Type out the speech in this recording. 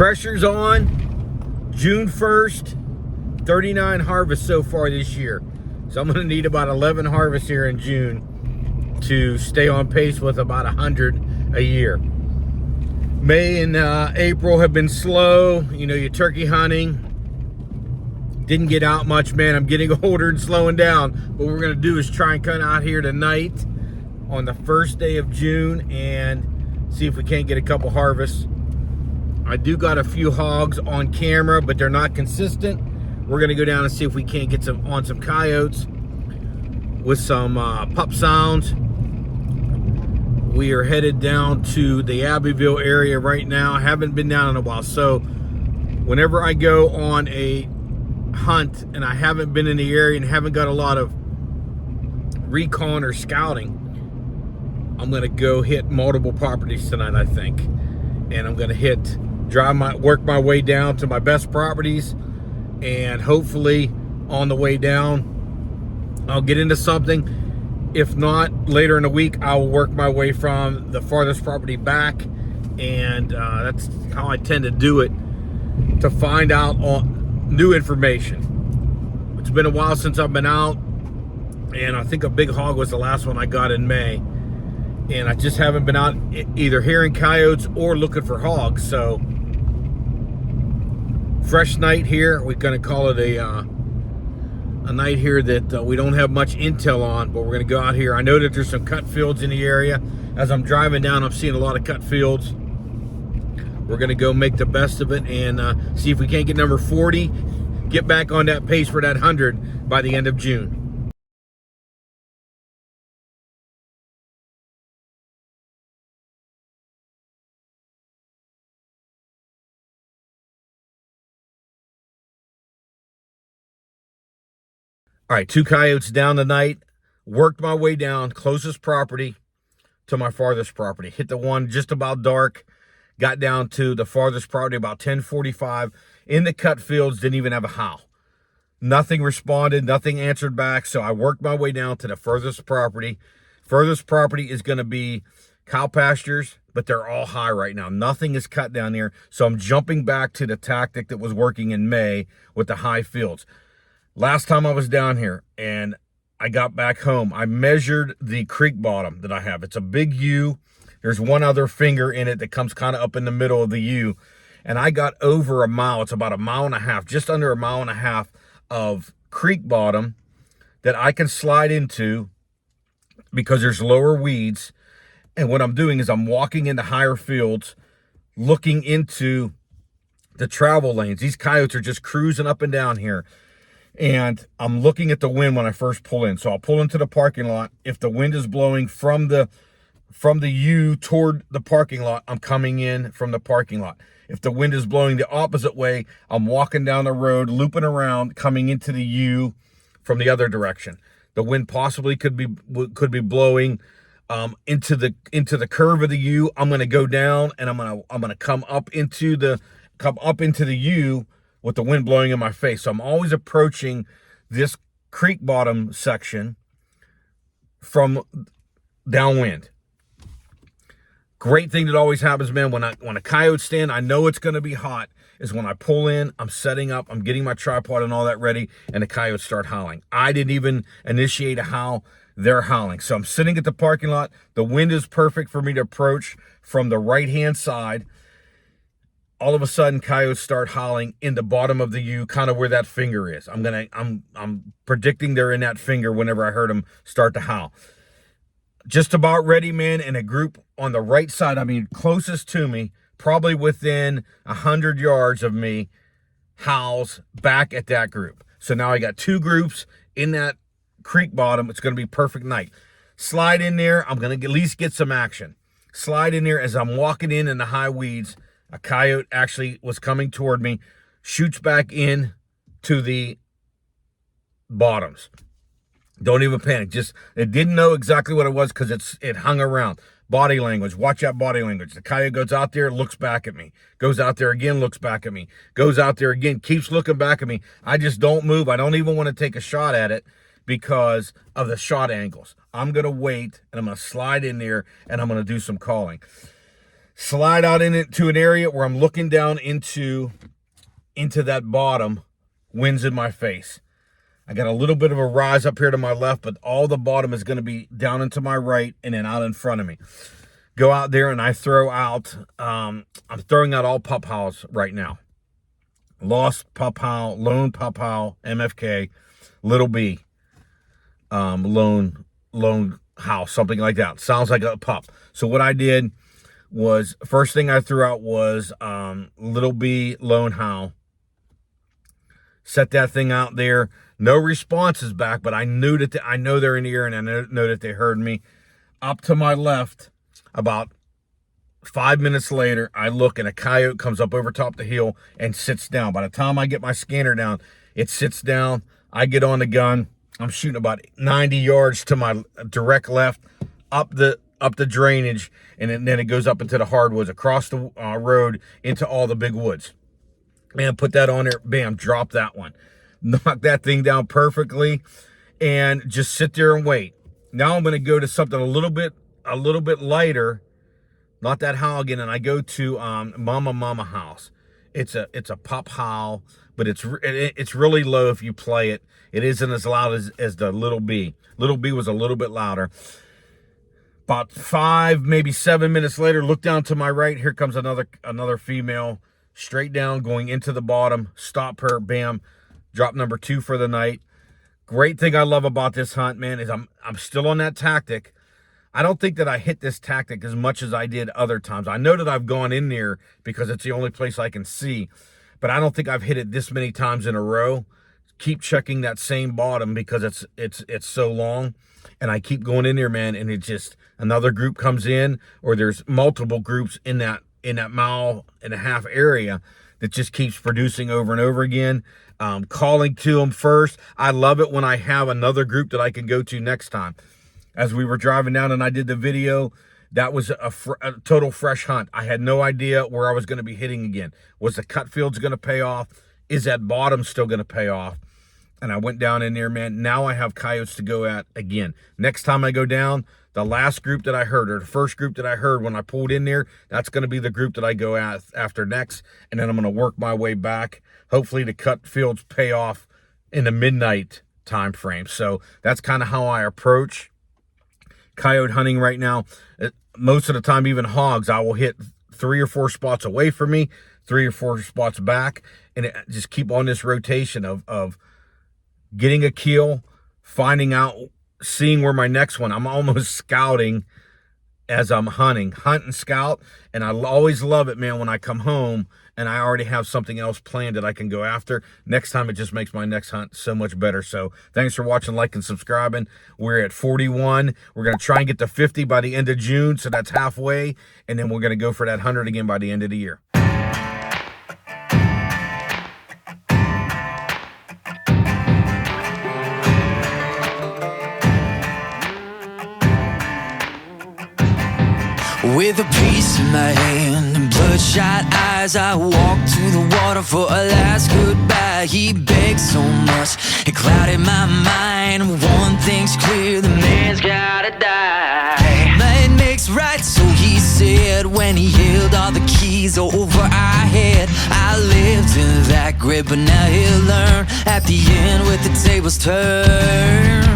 Pressure's on. June 1st, 39 harvests so far this year. So I'm going to need about 11 harvests here in June to stay on pace with about 100 a year. May and April have been slow. You know, your turkey hunting. Didn't get out much, man. I'm getting older and slowing down. What we're going to do is try and come out here tonight on the first day of June and see if we can't get a couple harvests. I do got a few hogs on camera, but they're not consistent. We're gonna go down and see if we can't get some coyotes with some pup sounds. We are headed down to the Abbeville area right now. I haven't been down in a while, so whenever I go on a hunt and I haven't been in the area and haven't got a lot of recon or scouting, I'm gonna go hit multiple properties tonight, I think, and I'm gonna work my way down to my best properties, and hopefully on the way down I'll get into something. If not, later in the week I will work my way from the farthest property back, and that's how I tend to do it, to find out on new information. It's been a while since I've been out, and I think a big hog was the last one I got in May, and I just haven't been out either hearing coyotes or looking for hogs. So fresh night here. We're going to call it a night here that we don't have much intel on, but we're going to go out here. I know that there's some cut fields in the area. As I'm driving down, I'm seeing a lot of cut fields. We're going to go make the best of it and see if we can't get number 40, get back on that pace for that 100 by the end of June. All right, 2 coyotes down tonight. Worked my way down, closest property to my farthest property. Hit the one just about dark. Got down to the farthest property about 10:45. In the cut fields, didn't even have a howl. Nothing responded, nothing answered back. So I worked my way down to the furthest property. Furthest property is going to be cow pastures, but they're all high right now. Nothing is cut down here. So I'm jumping back to the tactic that was working in May with the high fields. Last time I was down here and I got back home, I measured the creek bottom that I have. It's a big U. There's one other finger in it that comes kind of up in the middle of the U. And I got over a mile. It's about a mile and a half, just under a mile and a half of creek bottom that I can slide into because there's lower weeds. And what I'm doing is I'm walking into higher fields, looking into the travel lanes. These coyotes are just cruising up and down here. And I'm looking at the wind when I first pull in. So I'll pull into the parking lot. If the wind is blowing from the U toward the parking lot, I'm coming in from the parking lot. If the wind is blowing the opposite way, I'm walking down the road, looping around, coming into the U from the other direction. The wind possibly could be blowing into the curve of the U. I'm going to go down and I'm going to come up into the U with the wind blowing in my face. So I'm always approaching this creek bottom section from downwind. Great thing that always happens, man, when a coyote stand, I know it's going to be hot, is when I pull in, I'm setting up, I'm getting my tripod and all that ready, and the coyotes start howling. I didn't even initiate a howl, they're howling. So I'm sitting at the parking lot. The wind is perfect for me to approach from the right-hand side. All of a sudden, coyotes start howling in the bottom of the U, kind of where that finger is. I'm predicting they're in that finger whenever I heard them start to howl. Just about ready, man, in a group on the right side, I mean, closest to me, probably within 100 yards of me, howls back at that group. So now I got 2 groups in that creek bottom. It's going to be perfect night. Slide in there. I'm going to at least get some action. Slide in there as I'm walking in the high weeds. A coyote actually was coming toward me, shoots back in to the bottoms. Don't even panic. It didn't know exactly what it was because it hung around. Body language. Watch that body language. The coyote goes out there, looks back at me. Goes out there again, looks back at me. Goes out there again, keeps looking back at me. I just don't move. I don't even want to take a shot at it because of the shot angles. I'm going to wait, and I'm going to slide in there, and I'm going to do some calling. slide out into an area where I'm looking down into that bottom. Wind's in my face. I got a little bit of a rise up here to my left, but all the bottom is going to be down into my right and then out in front of me. Go out there and I throw out, I'm throwing out all pup howls right now. Lost pup howl, lone pup howl, MFK, little B, lone howl, something like that. Sounds like a pup. So what I did was, first thing I threw out was little B, lone howl. Set that thing out there. No responses back, but I knew that I know they're in the ear, and I know that they heard me. Up to my left, about 5 minutes later, I look and a coyote comes up over top the hill and sits down. By the time I get my scanner down, it sits down. I get on the gun. I'm shooting about 90 yards to my direct left, up the drainage, and then it goes up into the hardwoods, across the road into all the big woods. Man, put that on there, bam, drop that one. Knock that thing down perfectly and just sit there and wait. Now I'm going to go to something a little bit lighter, not that howl again, and I go to Mama House. It's a pup howl, but it's really low if you play it. It isn't as loud as the Little B. Little B was a little bit louder. About 5, maybe 7 minutes later, look down to my right. Here comes another female, straight down, going into the bottom. Stop her, bam, drop number 2 for the night. Great thing I love about this hunt, man, is I'm still on that tactic. I don't think that I hit this tactic as much as I did other times. I know that I've gone in there because it's the only place I can see, but I don't think I've hit it this many times in a row. Keep checking that same bottom because it's so long, and I keep going in there, man, and it just, another group comes in, or there's multiple groups in that mile and a half area that just keeps producing over and over again. Calling to them first. I love it when I have another group that I can go to next time. As we were driving down and I did the video, that was a total fresh hunt. I had no idea where I was going to be hitting again. Was the cut fields going to pay off? Is that bottom still going to pay off? And I went down in there, man. Now I have coyotes to go at again. Next time I go down, the last group that I heard, or the first group that I heard when I pulled in there, that's going to be the group that I go at after next. And then I'm going to work my way back. Hopefully the cut fields pay off in the midnight time frame. So that's kind of how I approach coyote hunting right now. Most of the time, even hogs, I will hit 3 or 4 spots away from me, 3 or 4 spots back, and just keep on this rotation of getting a kill, finding out, seeing where my next one. I'm almost scouting as I'm hunting. Hunt and scout, and I always love it, man, when I come home and I already have something else planned that I can go after. Next time, it just makes my next hunt so much better. So thanks for watching, like, and subscribing. We're at 41. We're going to try and get to 50 by the end of June, so that's halfway, and then we're going to go for that 100 again by the end of the year. With a piece in my hand and bloodshot eyes, I walked to the water for a last goodbye. He begged so much, it clouded my mind. One thing's clear, the man's gotta die. Might makes right, so he said, when he held all the keys over our head. I lived in that grip, but now he'll learn at the end with the tables turned.